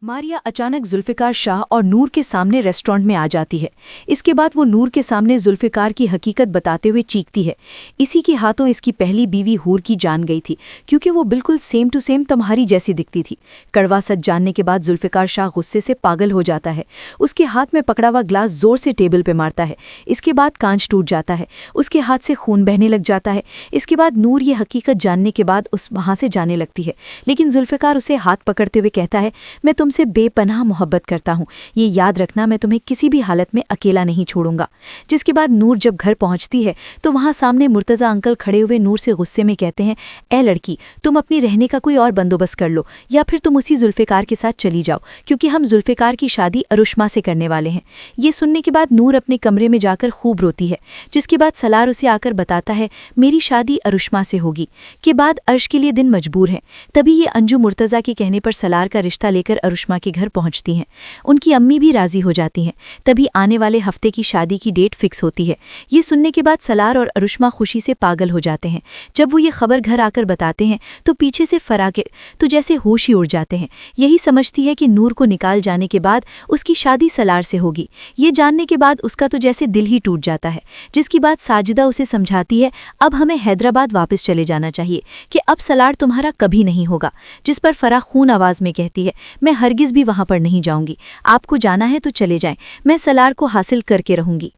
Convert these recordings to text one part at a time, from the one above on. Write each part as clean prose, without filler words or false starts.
मारिया अचानक जुल्फ़िकार शाह और नूर के सामने रेस्टोरेंट में आ जाती है। इसके बाद वो नूर के सामने जुल्फ़िकार की हकीकत बताते हुए चीखती है, इसी के हाथों इसकी पहली बीवी हूर की जान गई थी, क्योंकि वो बिल्कुल सेम टू सेम तुम्हारी जैसी दिखती थी। कड़वा सच जानने के बाद जुल्फ़िकार शाह गुस्से से पागल हो जाता है। उसके हाथ में पकड़ा हुआ ग्लास जोर से टेबल पर मारता है। इसके बाद कांच टूट जाता है, उसके हाथ से खून बहने लग जाता है। इसके बाद नूर ये हकीकत जानने के बाद वहाँ से जाने लगती है, लेकिन जुल्फ़िकार उसे हाथ पकड़ते हुए कहता है, मैं तुमसे बेपनाह मोहब्बत करता हूँ, ये याद रखना, मैं तुम्हें किसी भी हालत में अकेला नहीं छोड़ूंगा। जिसके बाद नूर जब घर पहुँचती है तो वहाँ सामने मुर्तज़ा अंकल खड़े हुए नूर से गुस्से में कहते हैं, ए लड़की, तुम अपनी रहने का कोई और बंदोबस्त कर लो, या फिर तुम उसी जुल्फ़िकार के साथ चली जाओ, क्योंकि हम जुल्फ़िकार की शादी अरुष्मा से करने वाले हैं। ये सुनने के बाद नूर अपने कमरे में जाकर खूब रोती है। जिसके बाद सलार उसे आकर बताता है, मेरी शादी अरुष्मा से होगी। के बाद अर्श के लिए दिन मजबूर है। तभी ये अंजू मुर्तज़ा के कहने पर सलार का रिश्ता लेकर अरुष्मा के घर पहुंचती हैं। उनकी अम्मी भी राजी हो जाती हैं। तभी आने वाले हफ्ते की शादी की डेट फिक्स होती है। ये सुनने के बाद सलार और अरुष्मा खुशी से पागल हो जाते हैं। जब वो ये खबर घर आकर बताते हैं तो पीछे से फराके तो जैसे होश ही उड़ जाते हैं। यही समझती है कि नूर को निकाल जाने के बाद उसकी शादी सलार से होगी। ये जानने के बाद उसका तो जैसे दिल ही टूट जाता है। जिसकी बात साजिदा उसे समझाती है, अब हमें हैदराबाद वापस चले जाना चाहिए, कि अब सलार तुम्हारा कभी नहीं होगा। जिस पर फराह खून आवाज़ में कहती है, मैं हरगिज़ भी वहाँ पर नहीं जाऊंगी, आपको जाना है तो चले जाएं, मैं सलार को हासिल करके रहूंगी।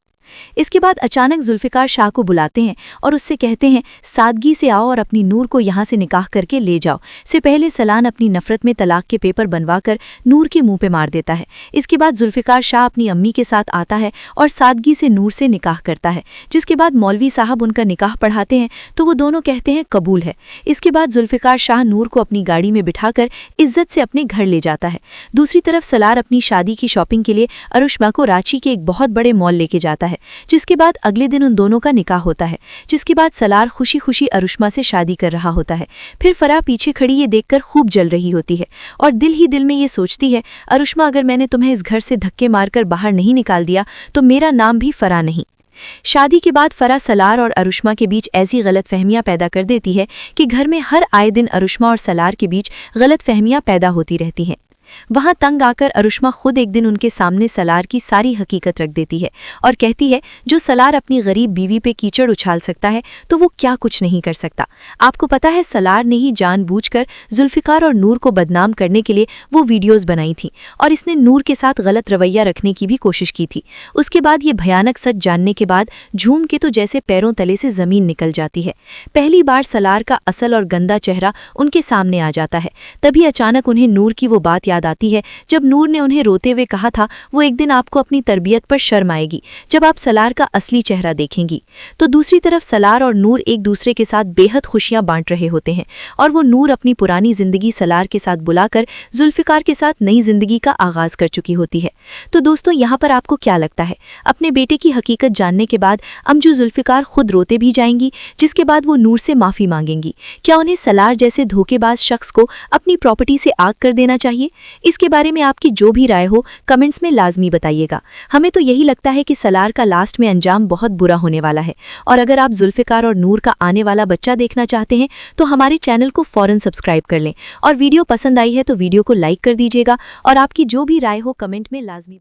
इसके बाद अचानक जुल्फ़िकार शाह को बुलाते हैं और उससे कहते हैं, सादगी से आओ और अपनी नूर को यहाँ से निकाह करके ले जाओ। से पहले सलान अपनी नफ़रत में तलाक के पेपर बनवाकर नूर के मुंह पे मार देता है। इसके बाद जुल्फ़िकार शाह अपनी अम्मी के साथ आता है और सादगी से नूर से निकाह करता है। जिसके बाद मौलवी साहब उनका निकाह पढ़ाते हैं तो वो दोनों कहते हैं कबूल है। इसके बाद जुल्फ़िकार शाह नूर को अपनी गाड़ी में बिठाकर इज्जत से अपने घर ले जाता है। दूसरी तरफ सलार अपनी शादी की शॉपिंग के लिए अरुष्मा को रांची के एक बहुत बड़े मॉल लेके जाता है। जिसके बाद अगले दिन उन दोनों का निकाह होता है। जिसके बाद सलार खुशी खुशी अरुष्मा से शादी कर रहा होता है। फिर फराह पीछे खड़ी ये देखकर खूब जल रही होती है और दिल ही दिल में ये सोचती है, अरुष्मा, अगर मैंने तुम्हें इस घर से धक्के मारकर बाहर नहीं निकाल दिया तो मेरा नाम भी फराह नहीं। शादी के बाद फराह सलार और अरुष्मा के बीच ऐसी गलतफहमियां पैदा कर देती है कि घर में हर आए दिन अरुष्मा और सलार के बीच गलतफहमियां पैदा होती रहती हैं। वहां तंग आकर अरुष्मा खुद एक दिन उनके सामने सलार की सारी हकीकत रख देती है और कहती है, जो सलार अपनी गरीब बीवी पे कीचड़ उछाल सकता है तो वो क्या कुछ नहीं कर सकता। आपको पता है, सलार ने ही जानबूझकर जुल्फ़िकार और नूर को बदनाम करने के लिए वो वीडियोस बनाई थी और इसने नूर के साथ गलत रवैया रखने की भी कोशिश की थी। उसके बाद ये भयानक सच जानने के बाद झूम के तो जैसे पैरों तले से जमीन निकल जाती है। पहली बार सलार का असल और गंदा चेहरा उनके सामने आ जाता है। तभी अचानक उन्हें नूर की वो बात याद आती है जब नूर ने उन्हें रोते हुए कहा था, वो एक दिन आपको अपनी तरबियत पर शर्म आएगी जब आप सलार का असली चेहरा देखेंगी। तो दूसरी तरफ सलार और नूर एक दूसरे के साथ बेहद खुशियां बांट रहे होते हैं और वो नूर अपनी पुरानी जिंदगी सलार के साथ बुलाकर जुल्फ़िकार के साथ नई जिंदगी का आगाज कर चुकी होती है। तो दोस्तों, यहाँ पर आपको क्या लगता है, अपने बेटे की हकीकत जानने के बाद अंजू जुल्फ़िकार खुद रोते भी जाएंगी, जिसके बाद वो नूर से माफी मांगेंगी? क्या उन्हें सलार जैसे धोखेबाज शख्स को अपनी प्रॉपर्टी से आग कर देना चाहिए? इसके बारे में आपकी जो भी राय हो कमेंट्स में लाजमी बताइएगा। हमें तो यही लगता है कि सलार का लास्ट में अंजाम बहुत बुरा होने वाला है। और अगर आप जुल्फ़िकार और नूर का आने वाला बच्चा देखना चाहते हैं तो हमारे चैनल को फौरन सब्सक्राइब कर लें और वीडियो पसंद आई है तो वीडियो को लाइक कर दीजिएगा और आपकी जो भी राय हो कमेंट में लाजमी